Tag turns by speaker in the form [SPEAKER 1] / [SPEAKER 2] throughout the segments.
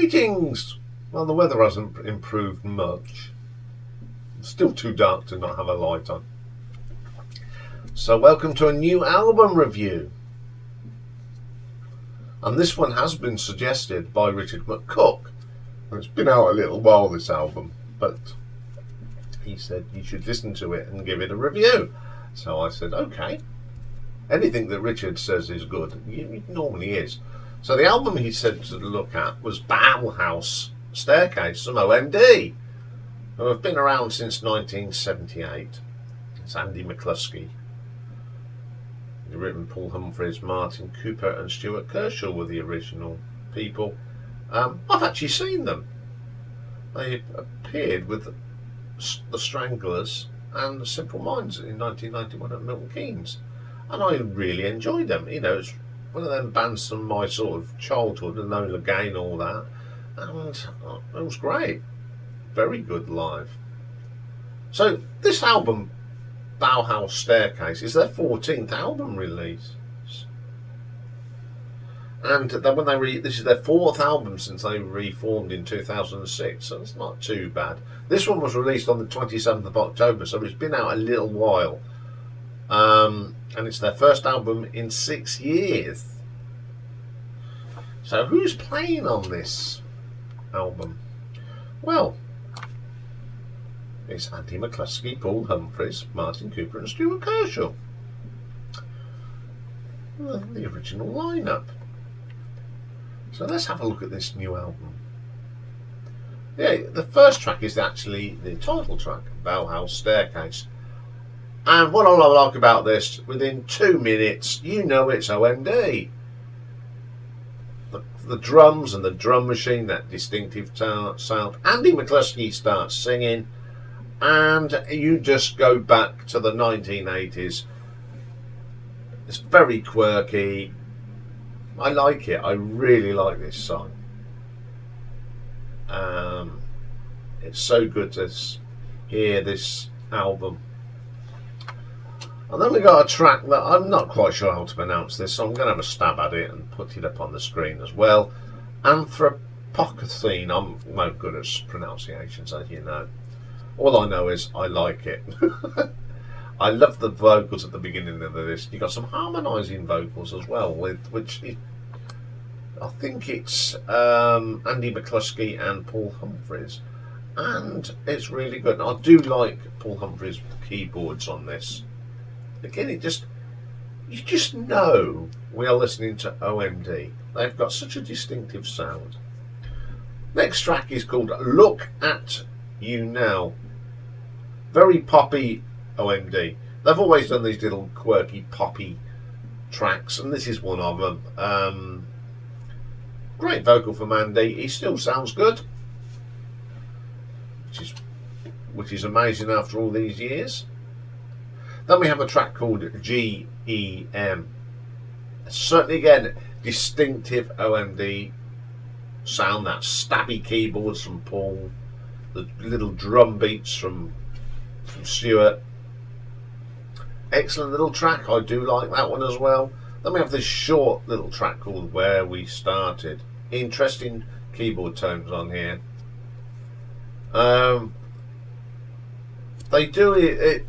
[SPEAKER 1] Greetings! Well, the weather hasn't improved much. It's still too dark to not have a light on. So welcome to a new album review. And this one has been suggested by Richard McCook. It's been out a little while, this album, but he said you should listen to it and give it a review. So I said, okay. Anything that Richard says is good. It normally is. So the album he said to look at was Bauhaus Staircase from OMD, who have been around since 1978. It's Andy McCluskey. He's written Paul Humphreys, Martin Cooper and Stuart Kershaw were the original people. I've actually seen them. They appeared with the Stranglers and the Simple Minds in 1991 at Milton Keynes, and I really enjoyed them. You know, it's one of them bands from my sort of childhood, and Enola Gay and all that, and it was great. Very good live. So this album, Bauhaus Staircase, is their 14th album release, and then this is their 4th album since they reformed in 2006, so it's not too bad. This one was released on the 27th of October, so it's been out a little while. And it's their first album in 6 years. So who's playing on this album? Well, it's Andy McCluskey, Paul Humphreys, Martin Cooper and Stuart Kershaw. The original lineup. So let's have a look at this new album. Yeah, the first track is actually the title track, Bauhaus Staircase. And what I like about this, within 2 minutes, you know it's OMD. The drums and the drum machine, that distinctive sound. Andy McCluskey starts singing, and you just go back to the 1980s. It's very quirky. I like it. I really like this song. It's so good to hear this album. And then we got a track that I'm not quite sure how to pronounce this, so I'm going to have a stab at it and put it up on the screen as well. Anthropocene. I'm no good at pronunciations, as you know. All I know is I like it. I love the vocals at the beginning of this. You got some harmonising vocals as well, I think it's Andy McCluskey and Paul Humphreys, and it's really good. I do like Paul Humphreys' keyboards on this. Again, you just know we are listening to OMD. They've got such a distinctive sound. Next track is called Look At You Now. Very poppy OMD. They've always done these little quirky poppy tracks, and this is one of them. Great vocal from Andy. He still sounds good, which is amazing after all these years. Then we have a track called G.E.M. Certainly, again, distinctive OMD sound. That stabby keyboards from Paul, the little drum beats from Stuart. Excellent little track. I do like that one as well. Then we have this short little track called Where We Started. Interesting keyboard tones on here. They do it.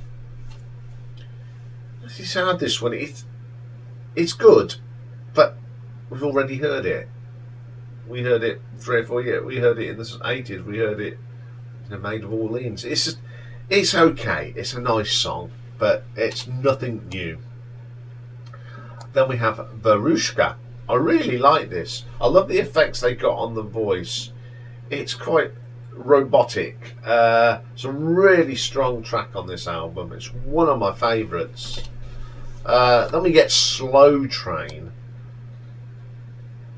[SPEAKER 1] Let's see how this one. It's good, but we've already heard it. We heard it 3 or 4 years. We heard it in the 80s. We heard it in the Maid of Orleans. It's okay. It's a nice song, but it's nothing new. Then we have Veruschka. I really like this. I love the effects they got on the voice. It's quite robotic. It's a really strong track on this album. It's one of my favourites. Then we get Slow Train.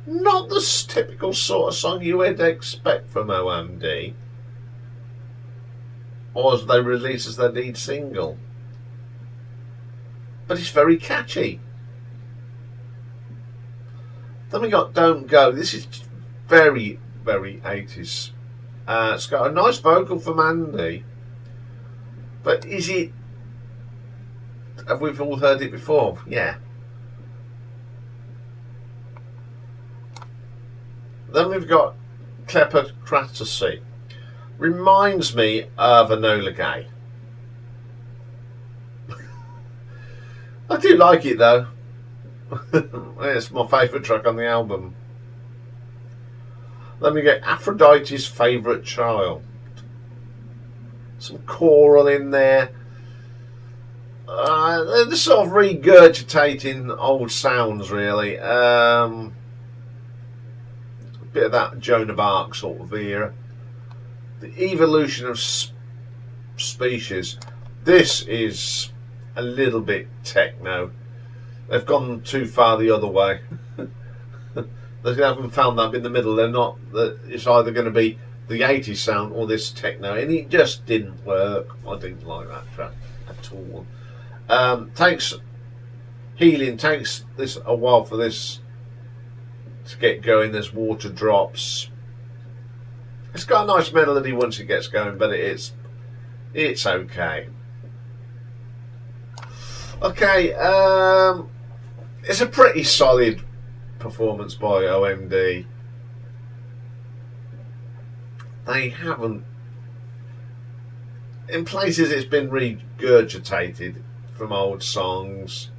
[SPEAKER 1] Not the typical sort of song you would expect from OMD, or as they release as their lead single, but it's very catchy. Then we got Don't Go. This is very, very 80s. It's got a nice vocal from Andy, but is it? Have we all heard it before? Yeah. Then we've got Kleptocracy. Reminds me of Enola Gay. I do like it though. It's my favourite track on the album. Let me get Aphrodite's favourite child. Some choral in there. They're sort of regurgitating old sounds, really. A bit of that Joan of Arc sort of era. The evolution of species. This is a little bit techno. They've gone too far the other way. They haven't found that in the middle. They're not. It's either going to be the 80s sound or this techno, and it just didn't work. I didn't like that track at all. Takes healing. Takes this a while for this to get going. There's water drops. It's got a nice melody once it gets going, but it's okay. Okay, it's a pretty solid performance by OMD. They haven't, in places it's been regurgitated from old songs,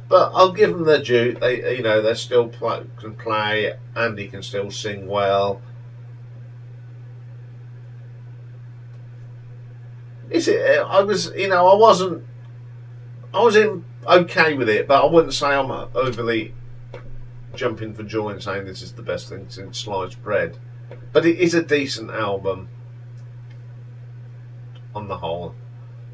[SPEAKER 1] but I'll give them their due. They still can play. Andy can still sing well. I was okay with it, but I wouldn't say I'm overly jumping for joy and saying this is the best thing since sliced bread. But it is a decent album on the whole.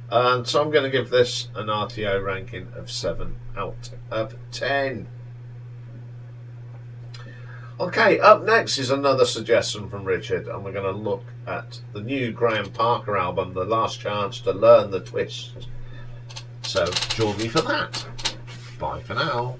[SPEAKER 1] And so I'm going to give this an RTO ranking of 7 out of 10. Okay, up next is another suggestion from Richard, and we're going to look at the new Graham Parker album, The Last Chance to Learn the Twist. So join me for that. Bye for now.